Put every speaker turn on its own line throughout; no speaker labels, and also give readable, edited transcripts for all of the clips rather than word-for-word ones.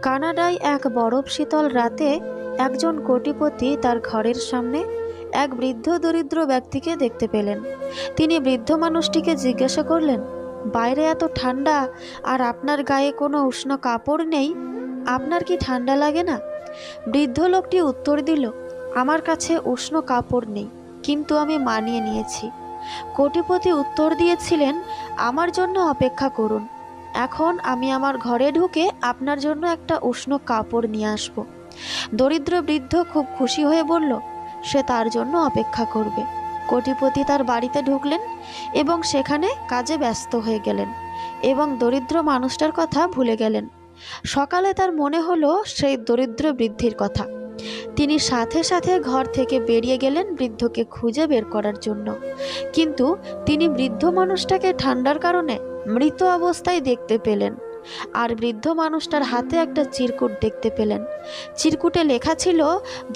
কানাডায় এক বরফ শীতল রাতে একজন কোটিপতি তার ঘরের সামনে এক বৃদ্ধ দরিদ্র ব্যক্তিকে দেখতে পেলেন। তিনি বৃদ্ধ মানুষটিকে জিজ্ঞাসা করলেন, বাইরে এত ঠান্ডা আর আপনার গায়ে কোনো উষ্ণ কাপড় নেই, আপনার কি ঠান্ডা লাগে না? বৃদ্ধ লোকটি উত্তর দিল, আমার কাছে উষ্ণ কাপড় নেই, কিন্তু আমি মানিয়ে নিয়েছি। কোটিপতি উত্তর দিয়েছিলেন, আমার জন্য অপেক্ষা করুন, এখন আমি আমার ঘরে ঢুকে আপনার জন্য একটা উষ্ণ কাপড় নিয়ে আসব। দরিদ্র বৃদ্ধ খুব খুশি হয়ে বলল সে তার জন্য অপেক্ষা করবে। কোটিপতি তার বাড়িতে ঢুকলেন এবং সেখানে কাজে ব্যস্ত হয়ে গেলেন এবং দরিদ্র মানুষটার কথা ভুলে গেলেন। সকালে তার মনে হলো সেই দরিদ্র বৃদ্ধির কথা। তিনি সাথে সাথে ঘর থেকে বেরিয়ে গেলেন বৃদ্ধকে খুঁজে বের করার জন্য, কিন্তু তিনি বৃদ্ধ মানুষটাকে ঠান্ডার কারণে মৃত অবস্থায় দেখতে পেলেন। আর বৃদ্ধ মানুষটার হাতে একটা চিরকুট দেখতে পেলেন। চিরকুটে লেখা ছিল,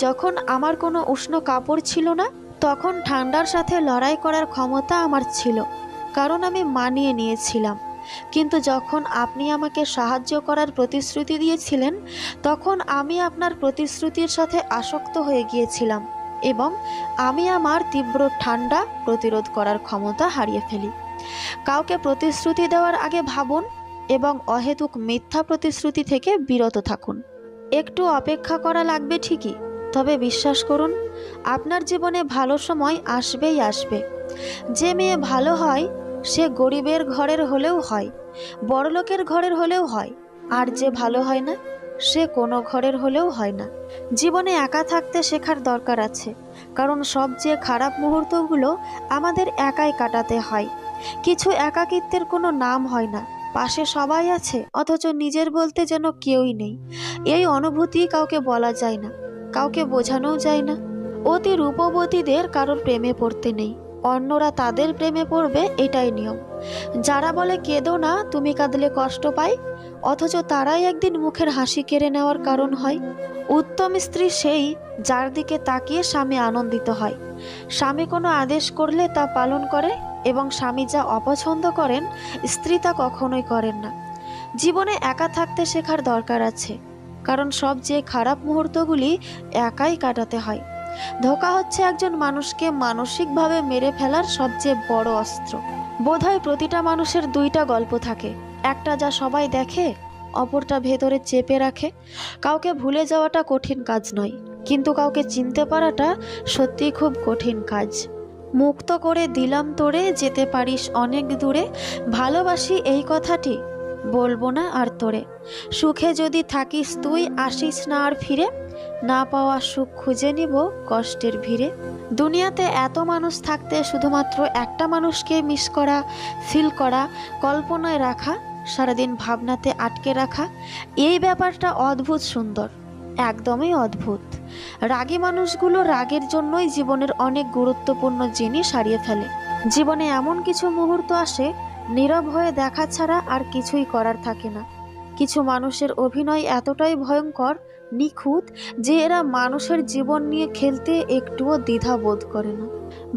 যখন আমার কোনো উষ্ণ কাপড় ছিল না, তখন ঠান্ডার সাথে লড়াই করার ক্ষমতা আমার ছিল, কারণ আমি মানিয়ে নিয়েছিলাম। কিন্তু যখন আপনি আমাকে সাহায্য করার প্রতিশ্রুতি দিয়েছিলেন, তখন আমি আপনার প্রতিশ্রুতির সাথে আসক্ত হয়ে গিয়েছিলাম এবং আমি আমার তীব্র ঠান্ডা প্রতিরোধ করার ক্ষমতা হারিয়ে ফেলি। কাউকে প্রতিশ্রুতি দেওয়ার আগে ভাবুন এবং অহেতুক মিথ্যা প্রতিশ্রুতি থেকে বিরত থাকুন। একটু অপেক্ষা করা লাগবে ঠিকই, তবে বিশ্বাস করুন, আপনার জীবনে ভালো সময় আসবেই আসবে। যে মেয়ে ভালো হয় সে গরিবের ঘরের হলেও হয়, বড়লোকের ঘরের হলেও হয়, আর যে ভালো হয় না সে কোনো ঘরের হলেও হয় না। জীবনে একা থাকতে শেখার দরকার আছে, কারণ সবচেয়ে খারাপ মুহূর্তগুলো আমাদের একাই কাটাতে হয়। কিছু একাকিত্বের কোনো নাম হয় না, পাশে সবাই আছে অথচ নিজের বলতে যেন কেউই নেই। এই অনুভূতি কাউকে বলা যায় না, কাউকে বোঝানোও যায় না। অতি রূপবতীদের কারোর প্রেমে পড়তে নেই, অন্যরা তাদের প্রেমে পড়বে, এটাই নিয়ম। যারা বলে কেঁদো না, তুমি কাঁদলে কষ্ট পায়, অথচ তারাই একদিন মুখের হাসি কেড়ে নেওয়ার কারণ হয়। উত্তম স্ত্রী সেই যার দিকে তাকিয়ে স্বামী আনন্দিত হয়। স্বামী কোনো আদেশ করলে তা পালন করে এবং স্বামী যা অপছন্দ করেন স্ত্রী তা কখনোই করেন না। জীবনে একা থাকতে শেখার দরকার আছে, কারণ সবচেয়ে খারাপ মুহূর্তগুলি একাই কাটাতে হয়। ধোঁকা হচ্ছে একজন মানুষকে মানসিকভাবে মেরে ফেলার সবচেয়ে বড় অস্ত্র। বোধহয় প্রতিটা মানুষের দুইটা গল্প থাকে, একটা যা সবাই দেখে, অপরটা ভেতরে চেপে রাখে। কাউকে ভুলে যাওয়াটা কঠিন কাজ নয়, কিন্তু কাউকে চিনতে পারাটা সত্যিই খুব কঠিন কাজ। মুক্ত করে দিলাম তোরে, যেতে পারিস অনেক দূরে, ভালোবাসি এই কথাটি বলবো না আর তোরে, সুখে যদি থাকিস তুই আসিস না আর ফিরে, না পাওয়া সুখ খুঁজে নিব কষ্টের ভিড়ে। দুনিয়াতে এত মানুষ থাকতে শুধুমাত্র একটা মানুষকে মিস করা, ফিল করা, কল্পনায় রাখা, সারাদিন ভাবনাতে আটকে রাখা, এই ব্যাপারটা অদ্ভুত সুন্দর, একদমই অদ্ভুত। রাগী মানুষগুলো রাগের জন্যই জীবনের অনেক গুরুত্বপূর্ণ জিনিস হারিয়ে ফেলে। জীবনে এমন কিছু মুহূর্ত আসে, নীরব হয়ে দেখা ছাড়া আর কিছুই করার থাকে না। কিছু মানুষের অভিনয় এতটাই ভয়ঙ্কর, নিখুঁত, যে এরা মানুষের জীবন নিয়ে খেলতে একটুও দ্বিধা বোধ করে না।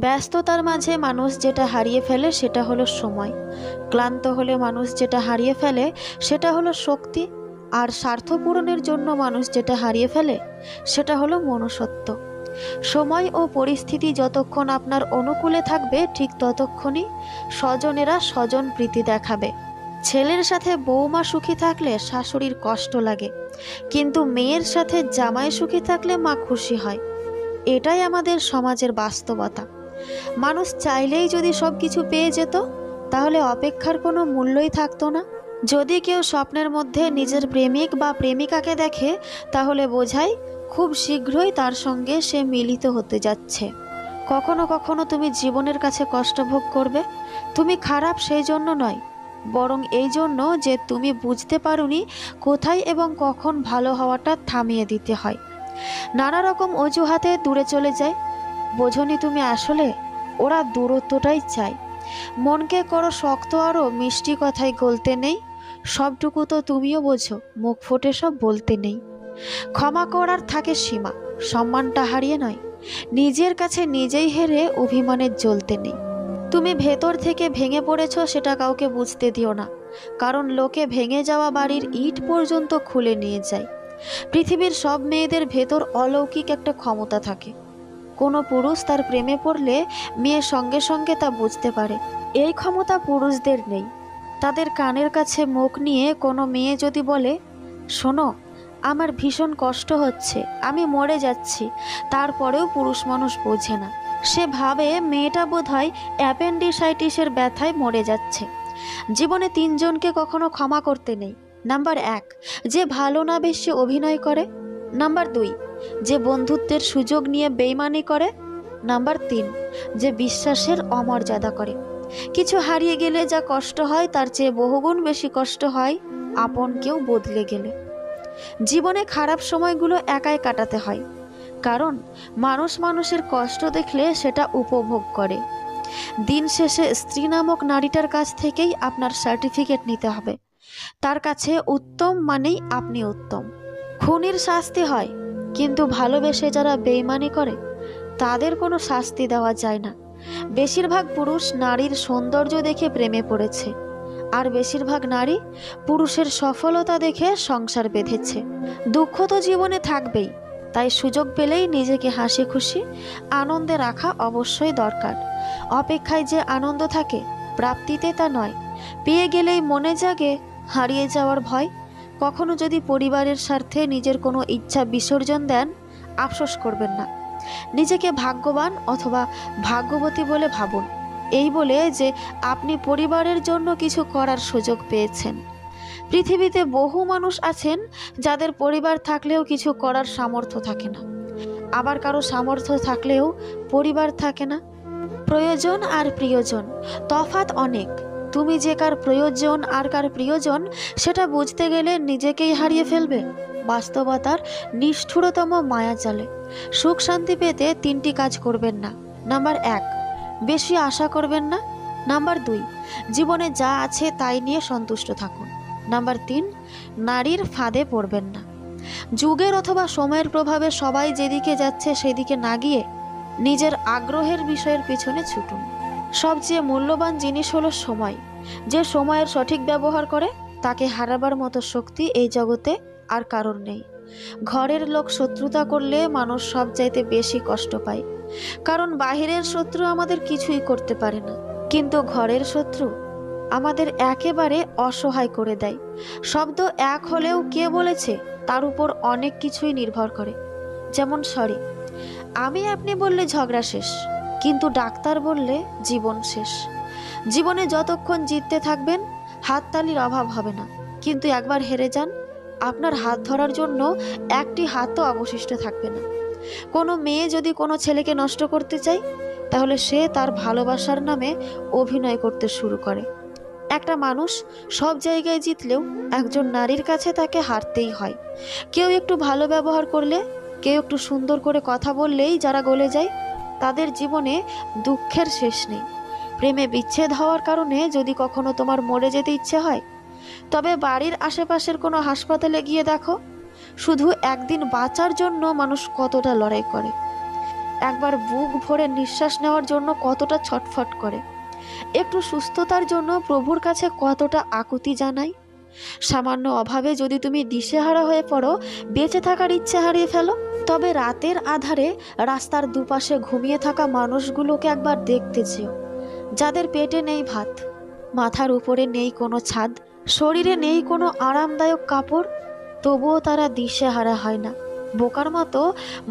ব্যস্ততার মাঝে মানুষ যেটা হারিয়ে ফেলে সেটা হলো সময়। ক্লান্ত হলে মানুষ যেটা হারিয়ে ফেলে সেটা হলো শক্তি। আর স্বার্থ পূরণের জন্য মানুষ যেটা হারিয়ে ফেলে সেটা হলো মনুষ্যত্ব। সময় ও পরিস্থিতি যতক্ষণ আপনার অনুকূলে থাকবে, ঠিক ততক্ষণই স্বজনেরা স্বজন প্রীতি দেখাবে। ছেলের সাথে বৌমা সুখী থাকলে শাশুড়ির কষ্ট লাগে, কিন্তু মেয়ের সাথে জামাই সুখী থাকলে মা খুশি হয়। এটাই আমাদের সমাজের বাস্তবতা। মানুষ চাইলেই যদি সব কিছু পেয়ে যেত, তাহলে অপেক্ষার কোনো মূল্যই থাকতো না। যদি কেউ স্বপ্নের মধ্যে নিজের প্রেমিক বা প্রেমিকাকে দেখে, তাহলে বোঝায় খুব শীঘ্রই তার সঙ্গে সে মিলিত হতে যাচ্ছে। কখনো কখনো তুমি জীবনের কাছে কষ্ট ভোগ করবে। তুমি খারাপ সেই জন্য নয়, বরং এই জন্য যে তুমি বুঝতে পারোনি কোথায় এবং কখন ভালো হওয়াটা থামিয়ে দিতে হয়। নানা রকম অজুহাতে দূরে চলে যায়। বোঝনি তুমি আসলে ওরা দূরত্বটাই চায়। মনকে করো শক্ত, আরও মিষ্টি কথায় গলতে নেই। সবটুকু তো তুমিও বোঝো, মুখ ফুটে সব বলতে নেই। ক্ষমা করার থাকে সীমা, সম্মানটা হারিয়ে নয়, নিজের কাছে নিজেই হেরে অভিমানের জ্বলতে নেই। তুমি ভেতর থেকে ভেঙে পড়েছ সেটা কাউকে বুঝতে দিও না, কারণ লোকে ভেঙে যাওয়া বাড়ির ইট পর্যন্ত খুলে নিয়ে যায়। পৃথিবীর সব মেয়েদের ভেতর অলৌকিক একটা ক্ষমতা থাকে। কোনো পুরুষ তার প্রেমে পড়লে মেয়ে সঙ্গে সঙ্গে তা বুঝতে পারে। এই ক্ষমতা পুরুষদের নেই। তাদের কানের কাছে মুখ নিয়ে কোনো মেয়ে যদি বলে, শোনো আমার ভীষণ কষ্ট হচ্ছে, আমি মরে যাচ্ছি, তারপরেও পুরুষ মানুষ বোঝে না। সে ভাবে মেয়েটা বোধহয় অ্যাপেন্ডিসাইটিসের ব্যথায় মরে যাচ্ছে। জীবনে তিনজনকে কখনো ক্ষমা করতে নেই। নাম্বার 1, যে ভালো না বেশি অভিনয় করে। নাম্বার 2, যে বন্ধুত্বের সুযোগ নিয়ে বেইমানি করে। নাম্বার 3, যে বিশ্বাসের অমর্যাদা করে। কিছু হারিয়ে গেলে যা কষ্ট হয় তার চেয়ে বহুগুণ বেশি কষ্ট হয় আপন কেউ বদলে গেলে। জীবনে খারাপ সময়গুলো একাই কাটাতে হয়, কারণ মানুষ মানুষের কষ্ট দেখলে সেটা উপভোগ করে। দিন শেষে স্ত্রী নামক নারীটার কাছ থেকেই আপনার সার্টিফিকেট নিতে হবে। তার কাছে উত্তম মানেই আপনি উত্তম। খুনির শাস্তি হয়, কিন্তু ভালোবেসে যারা বেইমানি করে তাদের কোনো শাস্তি দেওয়া যায় না। বেশিরভাগ পুরুষ নারীর সৌন্দর্য দেখে প্রেমে পড়েছে, আর বেশিরভাগ নারী পুরুষের সফলতা দেখে সংসার বেঁধেছে। দুঃখ তো জীবনে থাকবেই, তাই সুযোগ পেলেই নিজেকে হাসি খুশি আনন্দে রাখা অবশ্যই দরকার। অপেক্ষায় যে আনন্দ থাকে, প্রাপ্তিতে তা নয়। পেয়ে গেলেই মনে জাগে হারিয়ে যাওয়ার ভয়। কখনো যদি পরিবারের স্বার্থে নিজের কোনো ইচ্ছা বিসর্জন দেন, আফসোস করবেন না। নিজেকে ভাগ্যবান অথবা ভাগ্যবতী বলে ভাবুন, এই বলে যে আপনি পরিবারের জন্য কিছু করার সুযোগ পেয়েছেন। পৃথিবীতে বহু মানুষ আছেন যাদের পরিবার থাকলেও কিছু করার সামর্থ্য থাকে না, আবার কারো সামর্থ্য থাকলেও পরিবার থাকে না। প্রয়োজন আর প্রিয়জন তফাৎ অনেক। তুমি যে কার প্রয়োজন আর কার প্রিয়জন সেটা বুঝতে গেলে নিজেকেই হারিয়ে ফেলবে বাস্তবতার নিষ্ঠুরতম মায়াজালে। সুখ শান্তি পেতে 3টি কাজ করবেন না। নাম্বার 1, বেশি আশা করবেন না। নাম্বার 2, জীবনে যা আছে তাই নিয়ে সন্তুষ্ট থাকুন। নাম্বার 3, নারীর ফাঁদে পড়বেন না। যুগের অথবা সময়ের প্রভাবে সবাই যেদিকে যাচ্ছে সেদিকে না গিয়ে নিজের আগ্রহের বিষয়ের পিছনে ছুটুন। সবচেয়ে মূল্যবান জিনিস হলো সময়। যে সময়ের সঠিক ব্যবহার করে তাকে হারাবার মতো শক্তি এই জগতে আর কারোর নেই। ঘরের লোক শত্রুতা করলে মানুষ সবচাইতে বেশি কষ্ট পায়, কারণ বাহিরের শত্রু আমাদের কিছুই করতে পারে না, কিন্তু ঘরের শত্রু আমাদের একেবারে অসহায় করে দেয়। শব্দ এক হলেও কে বলেছে তার উপর অনেক কিছুই নির্ভর করে। যেমন সরি, আমি আপনি বললে ঝগড়া শেষ, কিন্তু ডাক্তার বললে জীবন শেষ। জীবনে যতক্ষণ জিততে থাকবেন হাততালির অভাব হবে না, কিন্তু একবার হেরে যান, আপনার হাত ধরার জন্য একটি হাতও অবশিষ্ট থাকবে না। কোনো মেয়ে যদি কোনো ছেলেকে নষ্ট করতে চায়, তাহলে সে তার ভালোবাসার নামে অভিনয় করতে শুরু করে। একটা মানুষ সব জায়গায় জিতলেও একজন নারীর কাছে তাকে হারতেই হয়। কেউ একটু ভালো ব্যবহার করলে, কেউ একটু সুন্দর করে কথা বললেই যারা গলে যায়, তাদের জীবনে দুঃখের শেষ নেই। প্রেমে বিচ্ছেদ হওয়ার কারণে যদি কখনো তোমার মরে যেতে ইচ্ছে হয়, তবে বাড়ির আশেপাশের কোনো হাসপাতালে গিয়ে দেখো, শুধু একদিন বাঁচার জন্য মানুষ কতটা লড়াই করে, একবার বুক ভরে নিঃশ্বাস নেওয়ার জন্য কতটা ছটফট করে, একটু সুস্থতার জন্য প্রভুর কাছে কতটা আকুতি জানাই। সামান্য অভাবে যদি তুমি দিশেহারা হয়ে পড়ো, বেঁচে থাকার ইচ্ছে হারিয়ে ফেলো, তবে রাতের আধারে রাস্তার দুপাশে ঘুমিয়ে থাকা মানুষগুলোকে একবার দেখতে যেও, যাদের পেটে নেই ভাত, মাথার উপরে নেই কোনো ছাদ, শরীরে নেই কোনো আরামদায়ক কাপড়, তবুও তারা দিশেহারা হয় না। বোকার মতো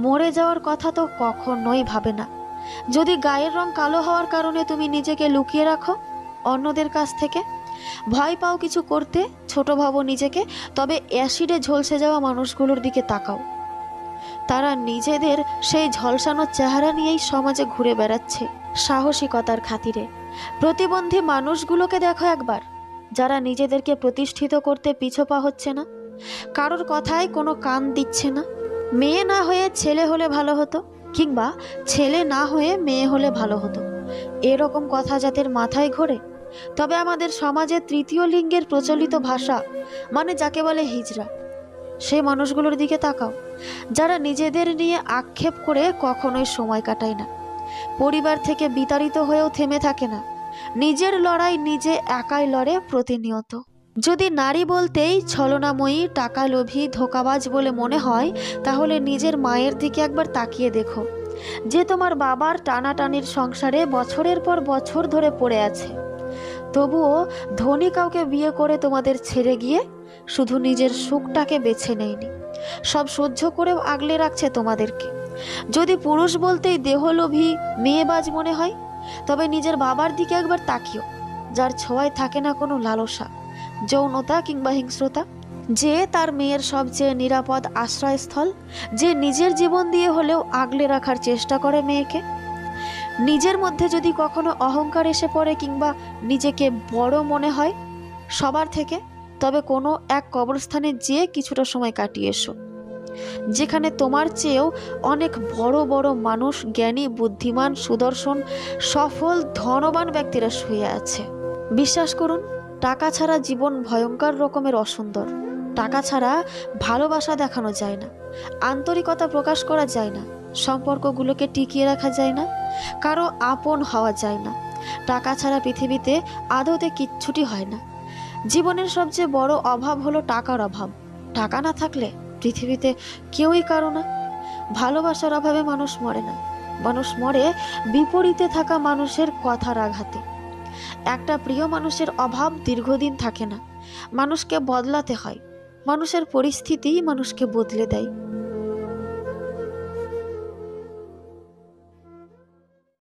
মরে যাওয়ার কথা তো কখনোই ভাবে না। যদি গায়ের রং কালো হওয়ার কারণে তুমি নিজেকে লুকিয়ে রাখো অন্যদের কাছ থেকে, ভয় পাও কিছু করতে, ছোট ভাবো নিজেকে, তবে অ্যাসিডে ঝলসে যাওয়া মানুষগুলোর দিকে তাকাও। তারা নিজেদের সেই ঝলসানো চেহারা নিয়েই সমাজে ঘুরে বেড়াচ্ছে সাহসিকতার খাতিরে। প্রতিবন্ধী মানুষগুলোকে দেখো একবার, যারা নিজেদেরকে প্রতিষ্ঠিত করতে পিছপা হচ্ছে না, কারোর কথায় কোনো কান দিচ্ছে না। মেয়ে না হয়ে ছেলে হলে ভালো হতো, কিংবা ছেলে না হয়ে মেয়ে হলে ভালো হতো, এরকম কথা যাদের মাথায় ঘোরে, তবে আমাদের সমাজে তৃতীয় লিঙ্গের প্রচলিত ভাষা, মানে যাকে বলে হিজড়া, সেই মানুষগুলোর দিকে তাকাও, যারা নিজেদের নিয়ে আক্ষেপ করে কখনোই সময় কাটায় না, পরিবার থেকে বিতাড়িত হয়েও থেমে থাকে না, নিজের লড়াই নিজে একাই লড়ে প্রতিনিয়ত। যদি নারী বলতেই ছলনাময়ী, টাকা লোভী, ধোঁকাবাজ বলে মনে হয়, তাহলে নিজের মায়ের দিকে একবার তাকিয়ে দেখো, যে তোমার বাবার টানাটানির সংসারে বছরের পর বছর ধরে পড়ে আছে। তবুও ধনী কাউকে বিয়ে করে তোমাদের ছেড়ে গিয়ে শুধু নিজের সুখটাকে বেছে নেয়নি, সব সহ্য করেও আগলে রাখছে তোমাদেরকে। যদি পুরুষ বলতেই দেহলোভী, মেয়েবাজ মনে হয়, তবে নিজের বাবার দিকে একবার তাকিও, যার ছোঁয়ায় থাকে না কোনো লালসা, যৌনতা কিংবা হিংস্রতা, যে তার মেয়ের সবচেয়ে নিরাপদ আশ্রয়স্থল, যে নিজের জীবন দিয়ে হলেও আগলে রাখার চেষ্টা করে মেয়েকে। নিজের মধ্যে যদি কখনো অহংকার এসে পড়ে কিংবা নিজেকে বড় মনে হয় সবার থেকে, তবে কোনো এক কবরস্থানে যেয়ে কিছুটা সময় কাটিয়ে এসো, যেখানে তোমার চেয়েও অনেক বড় বড় মানুষ, জ্ঞানী, বুদ্ধিমান, সুদর্শন, সফল, ধনবান ব্যক্তিরা শুয়ে আছে। বিশ্বাস করুন, টাকা ছাড়া জীবন ভয়ঙ্কর রকমের অসুন্দর। টাকা ছাড়া ভালোবাসা দেখানো যায় না, আন্তরিকতা প্রকাশ করা যায় না, সম্পর্কগুলোকে টিকিয়ে রাখা যায় না, কারো আপন হওয়া যায় না। টাকা ছাড়া পৃথিবীতে আদতে কিচ্ছুটি হয় না। জীবনের সবচেয়ে বড় অভাব হলো টাকার অভাব। টাকা না থাকলে পৃথিবীতে কেউই কারো না। ভালোবাসার অভাবে মানুষ মরে না, মানুষ মরে বিপরীতে থাকা মানুষের কথার আঘাতে। একটা প্রিয় মানুষের অভাব দীর্ঘদিন থাকে না, মানুষকে বদলাতে হয়। মানুষের পরিস্থিতিই মানুষকে বদলে দেয়।